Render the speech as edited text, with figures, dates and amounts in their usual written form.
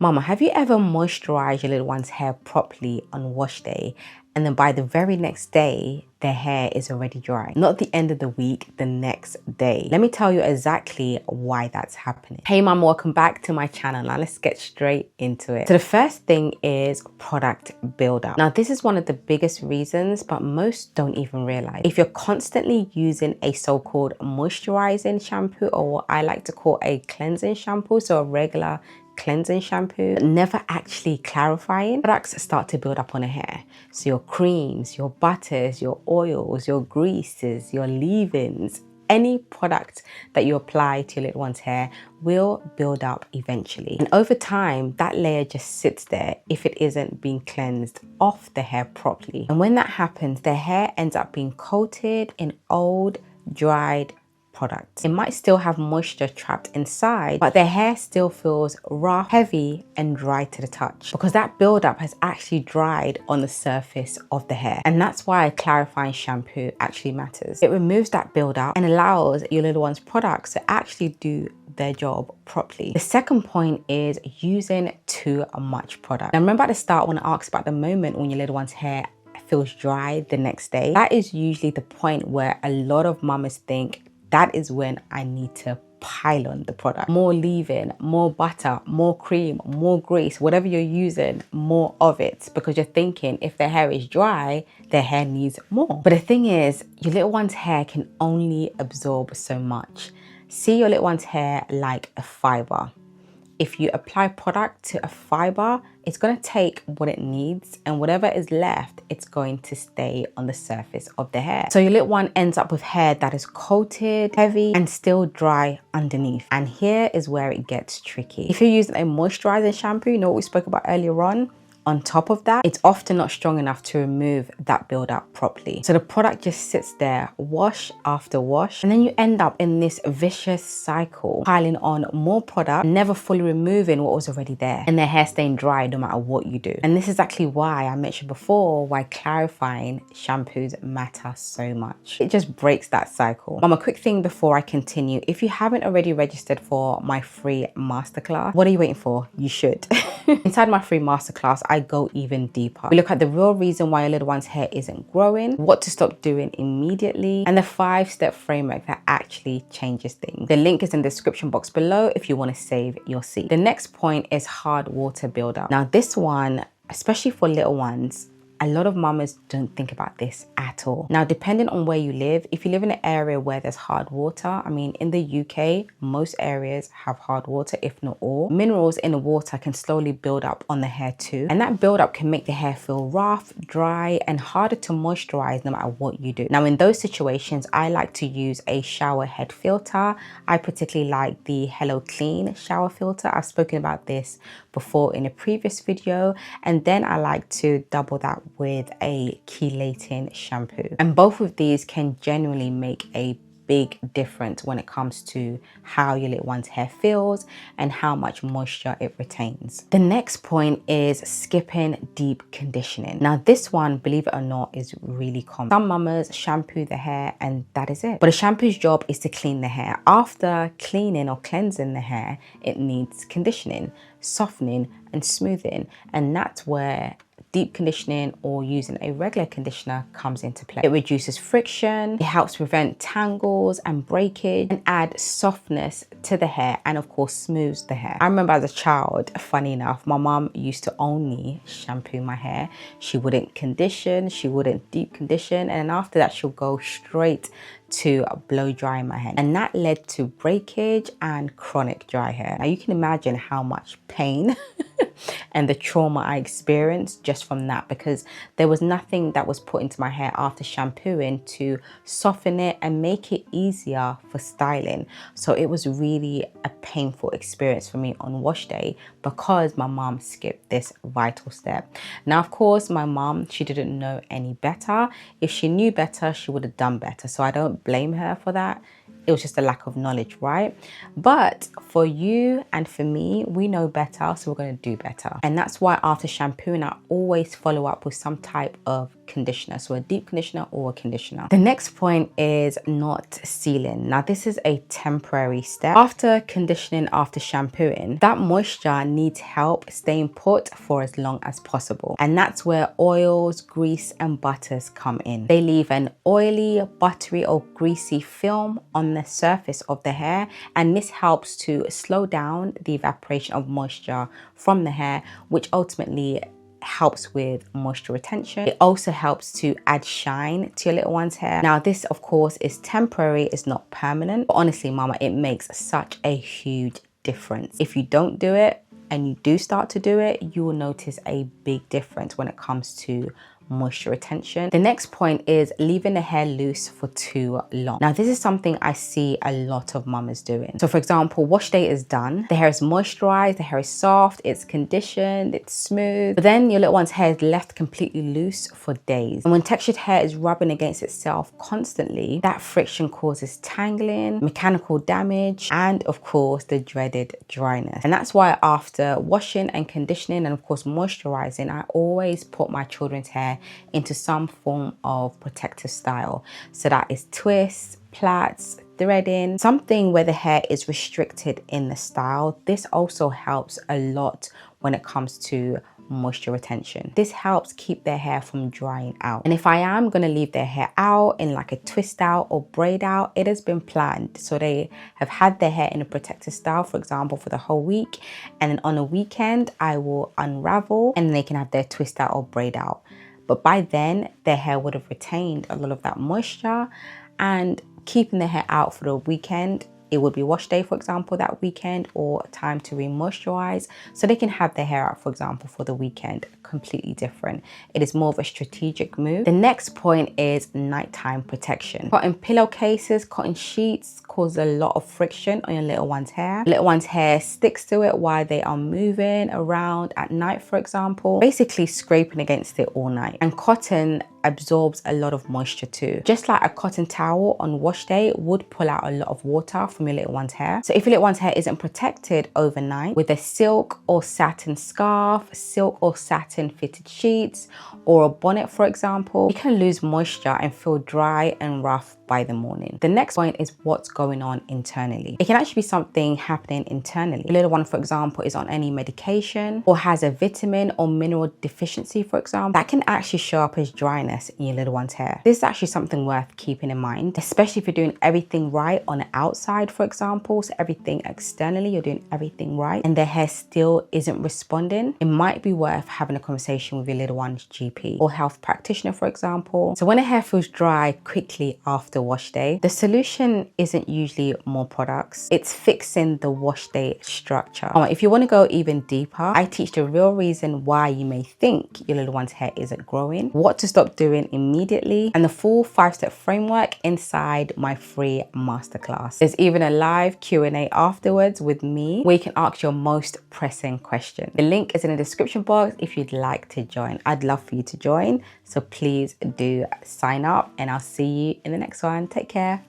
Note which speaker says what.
Speaker 1: Mama, have you ever moisturized your little one's hair properly on wash day, and then by the very next day, their hair is already dry? Not the end of the week, the next day. Let me tell you exactly why that's happening. Hey Mama, welcome back to my channel. Now let's get straight into it. So the first thing is product buildup. Now this is one of the biggest reasons, but most don't even realize. If you're constantly using a so-called moisturizing shampoo, or what I like to call a cleansing shampoo, so a regular cleansing shampoo, never actually clarifying, products start to build up on the hair. So your creams, your butters, your oils, your greases, your leave-ins, any product that you apply to your little one's hair will build up eventually. And over time, that layer just sits there if it isn't being cleansed off the hair properly. And when that happens, the hair ends up being coated in old, dried products. It might still have moisture trapped inside, but the hair still feels rough, heavy, and dry to the touch because that buildup has actually dried on the surface of the hair. And that's why a clarifying shampoo actually matters. It removes that buildup and allows your little one's products to actually do their job properly. The second point is using too much product. Now remember at the start when I asked about the moment when your little one's hair feels dry the next day, that is usually the point where a lot of mamas think that is when I need to pile on the product. More leave-in, more butter, more cream, more grease, whatever you're using, more of it, because you're thinking if their hair is dry, their hair needs more. But the thing is, your little one's hair can only absorb so much. See your little one's hair like a fiber. If you apply product to a fiber, it's going to take what it needs, and whatever is left, it's going to stay on the surface of the hair. So your little one ends up with hair that is coated, heavy, and still dry underneath. And here is where it gets tricky. If you're using a moisturizing shampoo, you know what we spoke about earlier on top of that, it's often not strong enough to remove that buildup properly. So the product just sits there, wash after wash, and then you end up in this vicious cycle, piling on more product, never fully removing what was already there, and their hair staying dry no matter what you do. And this is actually why I mentioned before why clarifying shampoos matter so much. It just breaks that cycle. Mom, a quick thing before I continue. If you haven't already registered for my free masterclass, what are you waiting for? You should. Inside my free masterclass, I go even deeper. We look at the real reason why your little one's hair isn't growing, what to stop doing immediately, and the 5-step framework that actually changes things. The link is in the description box below if you want to save your seat. The next point is hard water buildup. Now this one, especially for little ones, a lot of mamas don't think about this at all. Now, depending on where you live, if you live in an area where there's hard water, I mean, in the UK, most areas have hard water, if not all. Minerals in the water can slowly build up on the hair too. And that buildup can make the hair feel rough, dry, and harder to moisturize no matter what you do. Now, in those situations, I like to use a shower head filter. I particularly like the Hello Clean shower filter. I've spoken about this before in a previous video. And then I like to double that with a chelating shampoo. And both of these can genuinely make a big difference when it comes to how your little one's hair feels and how much moisture it retains. The next point is skipping deep conditioning. Now this one, believe it or not, is really common. Some mamas shampoo the hair and that is it. But a shampoo's job is to clean the hair. After cleaning or cleansing the hair, it needs conditioning, softening, and smoothing. And that's where deep conditioning or using a regular conditioner comes into play. It reduces friction, it helps prevent tangles and breakage, and add softness to the hair, and of course smooths the hair. I remember as a child, funny enough, my mom used to only shampoo my hair. She wouldn't condition, she wouldn't deep condition, and after that she'll go straight to blow dry my hair, and that led to breakage and chronic dry hair. Now you can imagine how much pain and the trauma I experienced just from that, because there was nothing that was put into my hair after shampooing to soften it and make it easier for styling. So it was really a painful experience for me on wash day because my mom skipped this vital step. Now of course my mom, she didn't know any better. If she knew better, she would have done better, so I don't blame her for that. It was just a lack of knowledge, right? But for you and for me, we know better, so we're going to do better. And that's why after shampooing, I always follow up with some type of conditioner. So a deep conditioner or a conditioner. The next point is not sealing. Now this is a temporary step. After conditioning, after shampooing, that moisture needs help staying put for as long as possible. And that's where oils, grease and butters come in. They leave an oily, buttery or greasy film on the surface of the hair, and this helps to slow down the evaporation of moisture from the hair, which ultimately helps with moisture retention. It also helps to add shine to your little one's hair. Now this of course is temporary, it's not permanent, but honestly mama, it makes such a huge difference. If you don't do it and you do start to do it, you will notice a big difference when it comes to moisture retention. The next point is leaving the hair loose for too long. Now this is something I see a lot of mamas doing. So for example, wash day is done, the hair is moisturized, the hair is soft, it's conditioned, it's smooth, but then your little one's hair is left completely loose for days. And when textured hair is rubbing against itself constantly, that friction causes tangling, mechanical damage, and of course the dreaded dryness. And that's why after washing and conditioning and of course moisturizing, I always put my children's hair into some form of protective style. So that is twists, plaits, threading, something where the hair is restricted in the style. This also helps a lot when it comes to moisture retention. This helps keep their hair from drying out. And if I am going to leave their hair out in like a twist out or braid out, it has been planned. So they have had their hair in a protective style, for example, for the whole week. And then on a weekend, I will unravel and they can have their twist out or braid out. But by then, their hair would have retained a lot of that moisture, and keeping their hair out for the weekend, it would be wash day, for example, that weekend, or time to re-moisturize. So they can have their hair out, for example, for the weekend, completely different. It is more of a strategic move. The next point is nighttime protection. Cotton pillowcases, cotton sheets cause a lot of friction on your little one's hair. Little one's hair sticks to it while they are moving around at night, for example, basically scraping against it all night. And cotton absorbs a lot of moisture too. Just like a cotton towel on wash day would pull out a lot of water from your little one's hair. So if your little one's hair isn't protected overnight with a silk or satin scarf, silk or satin fitted sheets, or a bonnet, for example, you can lose moisture and feel dry and rough by the morning. The next point is what's going on internally. It can actually be something happening internally. Your little one, for example, is on any medication or has a vitamin or mineral deficiency, for example, that can actually show up as dryness in your little one's hair. This is actually something worth keeping in mind, especially if you're doing everything right on the outside, for example, so everything externally, you're doing everything right, and their hair still isn't responding. It might be worth having a conversation with your little one's GP or health practitioner, for example. So when a hair feels dry quickly after wash day, the solution isn't usually more products. It's fixing the wash day structure. If you want to go even deeper, I teach the real reason why you may think your little one's hair isn't growing, what to stop doing immediately, and the full 5-step framework inside my free masterclass. There's even a live Q&A afterwards with me where you can ask your most pressing question. The link is in the description box if you'd like to join. I'd love for you to join. So please do sign up, and I'll see you in the next one. Take care.